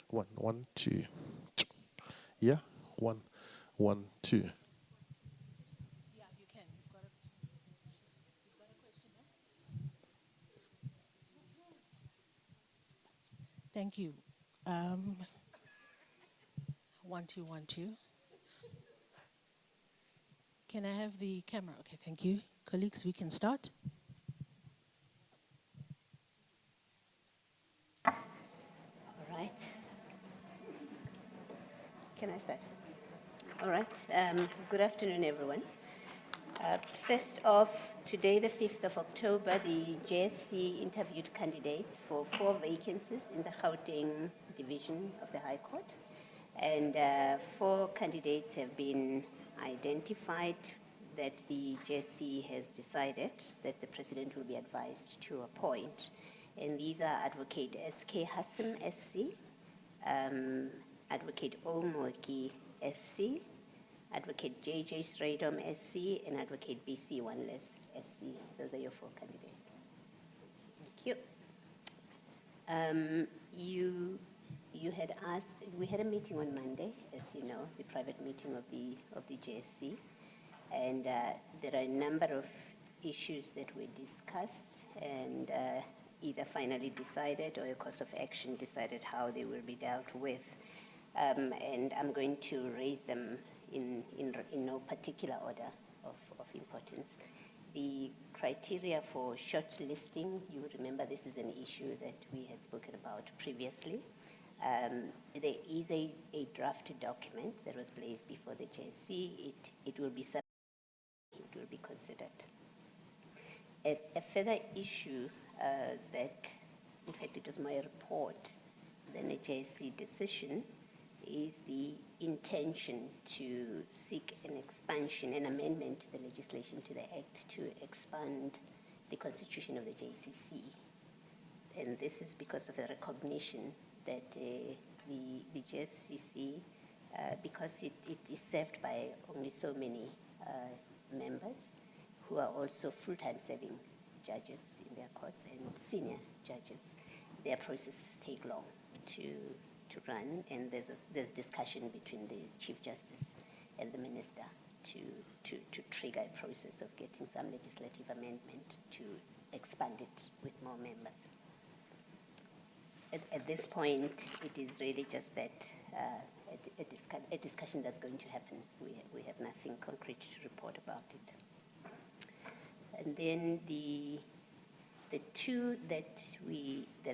One, two. Yeah, one, one, two. Yeah, you can. You've got a question, huh? Thank you. Um, 1212. Can I have the camera? Okay, thank you. Colleagues, we can start. All right. Can I start? All right. Good afternoon, everyone. First off, today, the 5th of October, the JSC interviewed candidates for 4 vacancies in the Gauteng division of the High Court. And 4 candidates have been identified that the JSC has decided that the President will be advised to appoint. And these are Advocate S.K. Hassan, SC, Advocate Omoki, SC, Advocate J.J. Stradom, SC, and Advocate B.C. Wanless, SC. Those are your 4 candidates. Thank you. You had asked, we had a meeting on Monday, as you know, the private meeting of the JSC, and there are a number of issues that were discussed and either finally decided or a course of action decided how they will be dealt with. And I'm going to raise them in no particular order of importance. The criteria for shortlisting, you would remember this is an issue that we had spoken about previously. There is a draft document that was placed before the JSC. It will be considered. A further issue that, in fact, it was my report than a JSC decision, is the intention to seek an expansion, an amendment to the legislation to the Act to expand the constitution of the JCC. And this is because of the recognition that the JCC, because it is served by only so many members who are also full-time serving judges in their courts and senior judges, their processes take long to run, and there's discussion between the Chief Justice and the Minister to trigger a process of getting some legislative amendment to expand it with more members. At this point, it is really just that a discussion that's going to happen. We have nothing concrete to report about it. And then the 2 that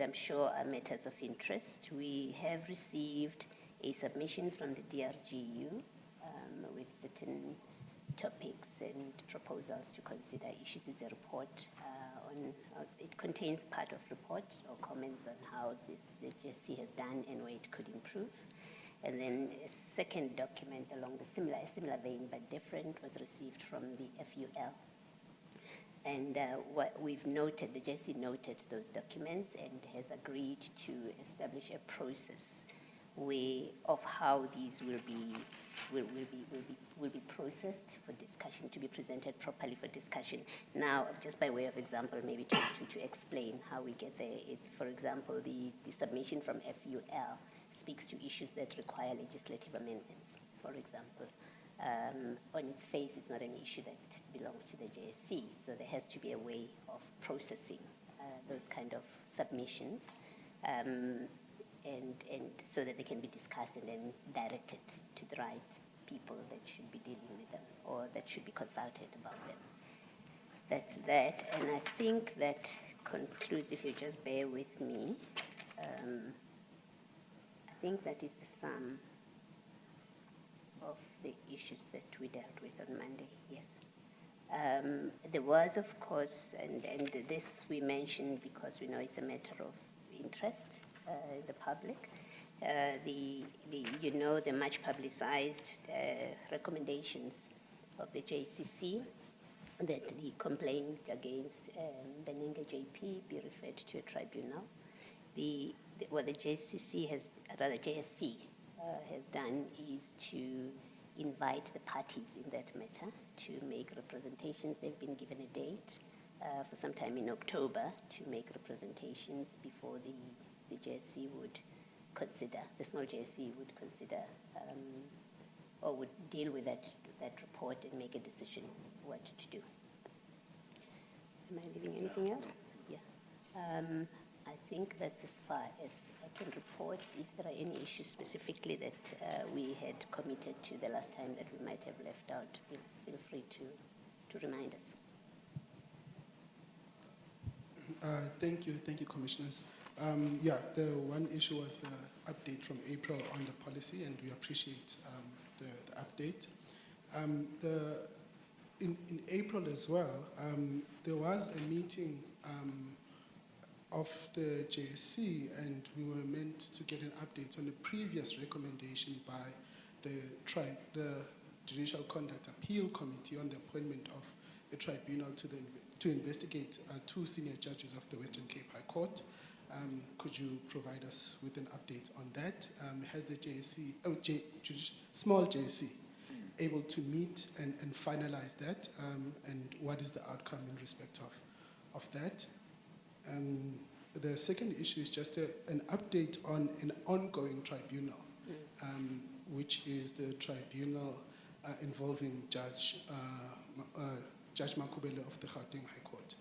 I'm sure are matters of interest, we have received a submission from the DRGU with certain topics and proposals to consider issues. It's a report it contains part of report or comments on how the JSC has done and where it could improve. And then a second document along the similar vein but different was received from the FUL. And what we've noted, the JSC noted those documents and has agreed to establish a process of how these will be processed for discussion, to be presented properly for discussion. Now, just by way of example, maybe to explain how we get there, it's, for example, the submission from FUL speaks to issues that require legislative amendments, for example. On its face, it's not an issue that belongs to the JSC, so there has to be a way of processing those kind of submissions, and so that they can be discussed and then directed to the right people that should be dealing with them or that should be consulted about them. That's that, and I think that concludes, if you just bear with me, I think that is the sum of the issues that we dealt with on Monday, yes. There was, of course, and this we mentioned because we know it's a matter of interest in the public, the much publicized recommendations of the JCC that the complaint against Benenge JP be referred to a tribunal. What the JSC has done is to invite the parties in that matter to make representations. They've been given a date for some time in October to make representations before the JSC would consider, the small JSC would consider or would deal with that report and make a decision what to do. Am I leaving anything else? Yeah. I think that's as far as I can report. If there are any issues specifically that we had committed to the last time that we might have left out, feel free to remind us. Thank you, Commissioners. The one issue was the update from April on the policy, and we appreciate the update. In April as well, there was a meeting of the JSC, and we were meant to get an update on the previous recommendation by the Judicial Conduct Appeal Committee on the appointment of a tribunal to investigate two senior judges of the Western Cape High Court. Could you provide us with an update on that? Has the JSC, small JSC, able to meet and finalize that? And what is the outcome in respect of that? The second issue is just an update on an ongoing tribunal, which is the tribunal involving Judge Makubele of the Gauteng High Court.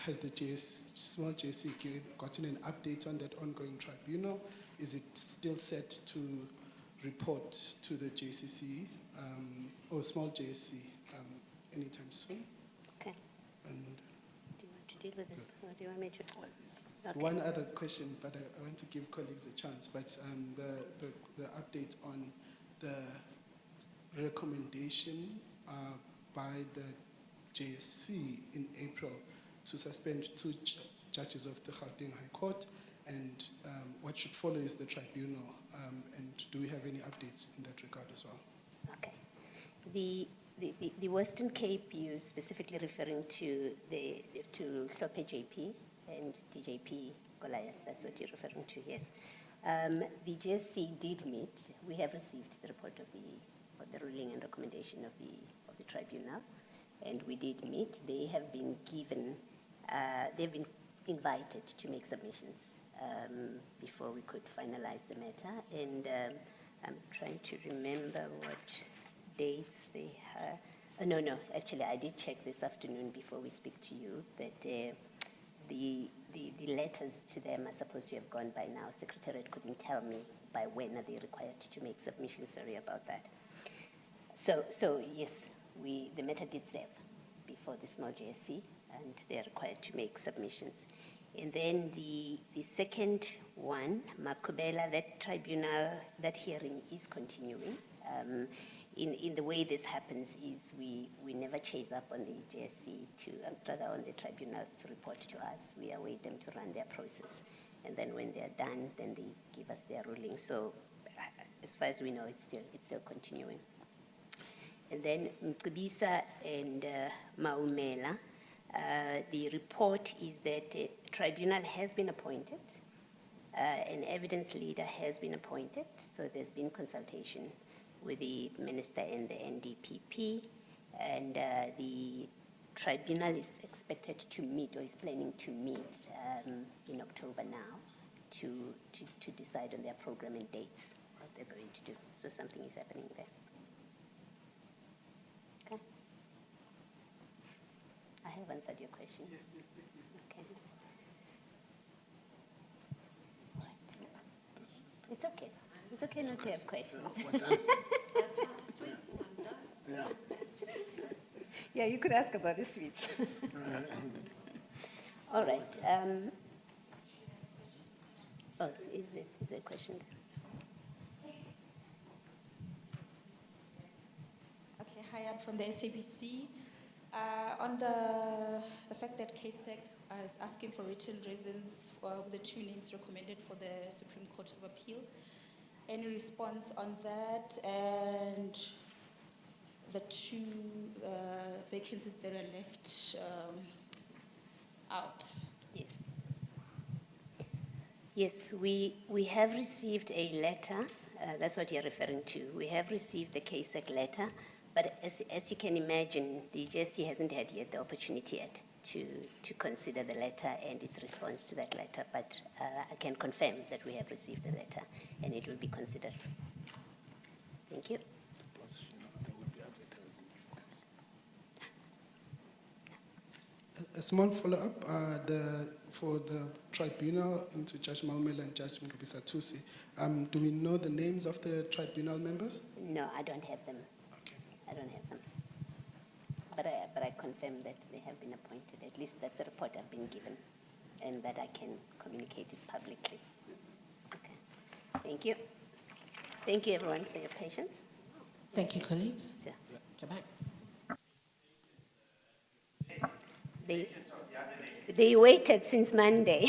Has the small JSC gotten an update on that ongoing tribunal? Is it still set to report to the JCC or small JSC anytime soon? Okay. And do you want to deal with this, or do you want me to? Okay. One other question, but I want to give colleagues a chance. But the update on the recommendation by the JSC in April to suspend two judges of the Gauteng High Court, and what should follow is the tribunal. And do we have any updates in that regard as well? Okay. The Western Cape, you specifically referring to Klope JP and DJP Goliath. That's what you're referring to. Yes. The JSC did meet. We have received the report of the ruling and recommendation of the tribunal, and we did meet. They have been given. They've been invited to make submissions before we could finalize the matter. And I'm trying to remember what dates they have. No, actually, I did check this afternoon before we speak to you that the letters to them are supposed to have gone by now. Secretariat couldn't tell me by when are they required to make submissions. Sorry about that. So yes, the matter did serve before the small JSC, and they're required to make submissions. And then the second one, Makubela, that tribunal, that hearing is continuing. In the way this happens is we never chase up on the JSC rather on the tribunals to report to us. We await them to run their process. And then when they're done, then they give us their ruling. So as far as we know, it's still continuing. And then Mcibisa and Maumela, the report is that a tribunal has been appointed, an evidence leader has been appointed, so there's been consultation with the minister and the NDPP, and the tribunal is expected to meet, or is planning to meet in October now to decide on their program and dates, what they're going to do. So something is happening there. Okay. I have answered your question. Yes, thank you. Okay. It's okay. It's okay not to have questions. Yeah. Yeah, you could ask about the sweets. All right. Is there a question there? Okay, hi, I'm from the SABC. On the fact that KSEC is asking for written reasons for the two names recommended for the Supreme Court of Appeal, any response on that, and the two vacancies that are left out? Yes. Yes, we have received a letter. That's what you're referring to. We have received the KSEC letter But as you can imagine, the JSC hasn't had yet the opportunity yet to consider the letter and its response to that letter. But I can confirm that we have received the letter and it will be considered. Thank you. A small follow-up, for the tribunal into Judge Maumela and Judge Mkabisa Tusi, do we know the names of the tribunal members? No, I don't have them. Okay. I don't have them. But I confirm that they have been appointed. At least that's a report I've been given, and that I can communicate it publicly. Okay. Thank you. Thank you, everyone, for your patience. Thank you, colleagues. Sure. Goodbye. They waited since Monday.